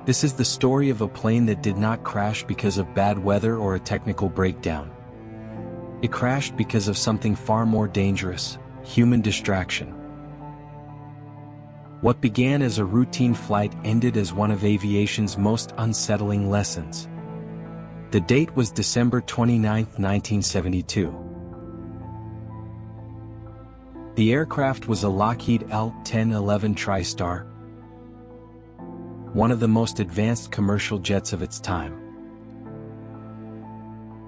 This is the story of a plane that did not crash because of bad weather or a technical breakdown. It crashed because of something far more dangerous: human distraction. What began as a routine flight ended as one of aviation's most unsettling lessons. The date was December 29, 1972. The aircraft was a Lockheed ET-1011 TriStar, one of the most advanced commercial jets of its time.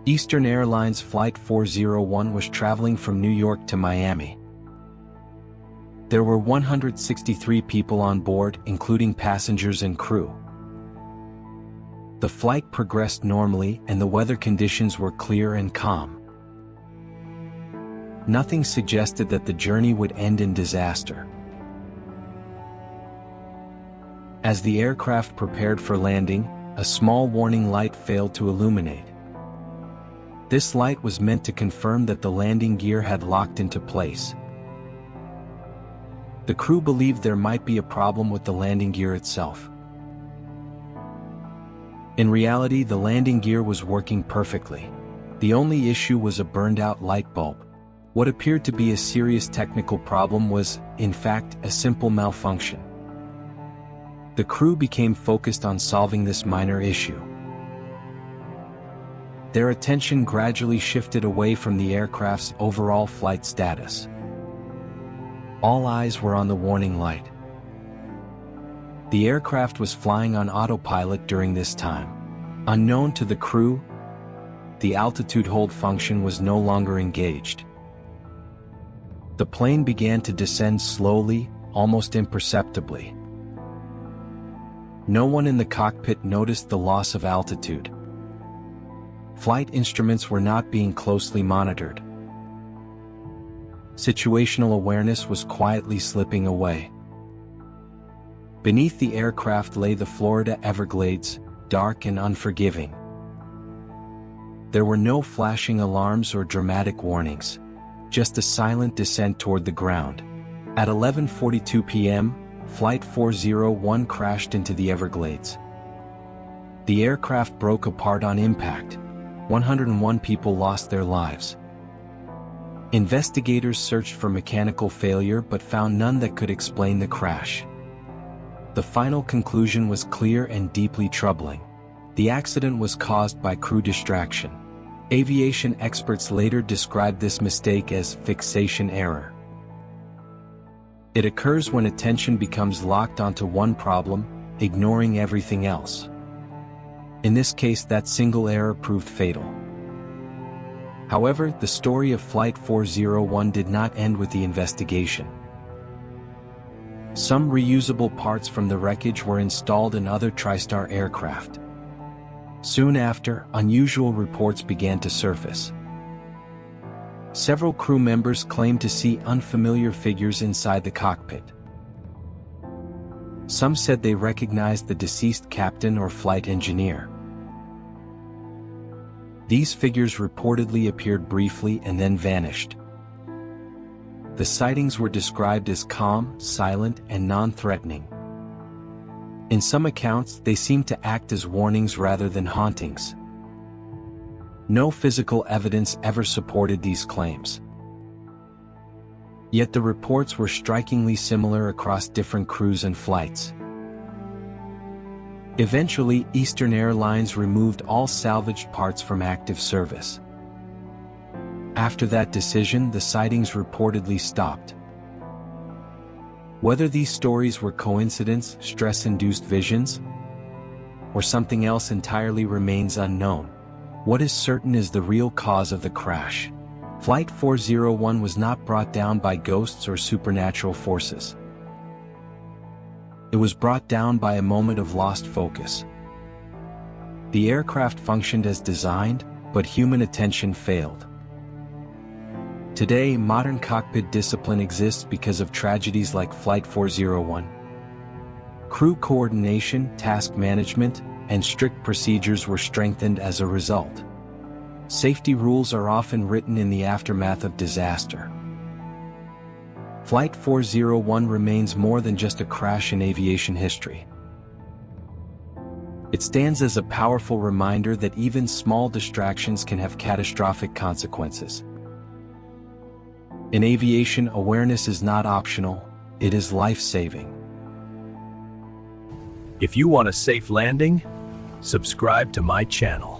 Eastern Airlines Flight 401 was traveling from New York to Miami. There were 163 people on board, including passengers and crew. The flight progressed normally and the weather conditions were clear and calm. Nothing suggested that the journey would end in disaster. As the aircraft prepared for landing, a small warning light failed to illuminate. This light was meant to confirm that the landing gear had locked into place. The crew believed there might be a problem with the landing gear itself. In reality, the landing gear was working perfectly. The only issue was a burned-out light bulb. What appeared to be a serious technical problem was, in fact, a simple malfunction. The crew became focused on solving this minor issue. Their attention gradually shifted away from the aircraft's overall flight status. All eyes were on the warning light. The aircraft was flying on autopilot during this time. Unknown to the crew, the altitude hold function was no longer engaged. The plane began to descend slowly, almost imperceptibly. No one in the cockpit noticed the loss of altitude. Flight instruments were not being closely monitored. Situational awareness was quietly slipping away. Beneath the aircraft lay the Florida Everglades, dark and unforgiving. There were no flashing alarms or dramatic warnings, just a silent descent toward the ground. At 11:42 p.m., Flight 401 crashed into the Everglades. The aircraft broke apart on impact. 101 people lost their lives. Investigators searched for mechanical failure but found none that could explain the crash. The final conclusion was clear and deeply troubling. The accident was caused by crew distraction. Aviation experts later described this mistake as fixation error. It occurs when attention becomes locked onto one problem, ignoring everything else. In this case, that single error proved fatal. However, the story of Flight 401 did not end with the investigation. Some reusable parts from the wreckage were installed in other TriStar aircraft. Soon after, unusual reports began to surface. Several crew members claimed to see unfamiliar figures inside the cockpit. Some said they recognized the deceased captain or flight engineer. These figures reportedly appeared briefly and then vanished. The sightings were described as calm, silent, and non-threatening. In some accounts, they seemed to act as warnings rather than hauntings. No physical evidence ever supported these claims. Yet the reports were strikingly similar across different crews and flights. Eventually, Eastern Airlines removed all salvaged parts from active service. After that decision, the sightings reportedly stopped. Whether these stories were coincidence, stress-induced visions, or something else entirely remains unknown. What is certain is the real cause of the crash. Flight 401 was not brought down by ghosts or supernatural forces. It was brought down by a moment of lost focus. The aircraft functioned as designed, but human attention failed. Today, modern cockpit discipline exists because of tragedies like Flight 401. Crew coordination, task management, and strict procedures were strengthened as a result. Safety rules are often written in the aftermath of disaster. Flight 401 remains more than just a crash in aviation history. It stands as a powerful reminder that even small distractions can have catastrophic consequences. In aviation, awareness is not optional, it is life-saving. If you want a safe landing, subscribe to my channel.